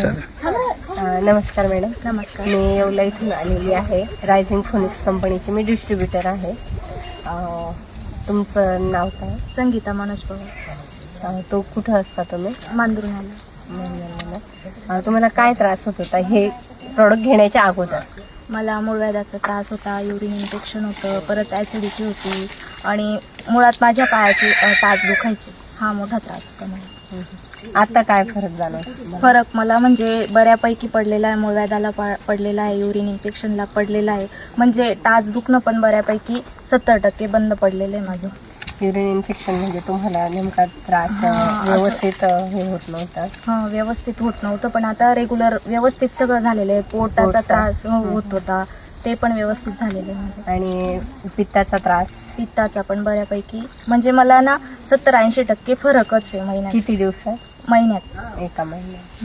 नमस्कार मॅडम. नमस्कार. मी येवला इथून आलेली आहे. रायझिंग फोनिक्स कंपनीची मी डिस्ट्रीब्युटर आहे. तुमचं नाव काय? संगीता मनोज पवार. तो कुठं असता तुम्ही? मांजरूनला. तुम्हाला काय त्रास होत होता हे प्रॉडक्ट घेण्याच्या अगोदर? मला मूळव्याधाचा त्रास होता, युरिन इन्फेक्शन होतं, परत ॲसिडिटी होती आणि मुळात माझ्या पायाची टाच दुखायची. हा मोठा त्रास होता मला. आता काय फरक झाला? फरक मला म्हणजे बऱ्यापैकी पडलेला आहे. मूळव्याधाला पडलेला आहे, युरिन इन्फेक्शनला पडलेला आहे, म्हणजे टाच दुखणं पण बऱ्यापैकी 70% बंद पडलेलं आहे माझं. युरिन इन्फेक्शन म्हणजे तुम्हाला नेमका त्रास व्यवस्थित हे होत नव्हता? हां, व्यवस्थित होत नव्हतं, पण आता रेग्युलर व्यवस्थित सगळं झालेलं आहे. पोटाचा त्रास होत होता, ते पण व्यवस्थित झालेलं आहे. आणि पित्ताचा त्रास? पित्ताचा पण बऱ्यापैकी, म्हणजे मला ना 70-80% फरकच आहे महिन्यात. किती दिवसात? महिन्यात. एका महिन्यात.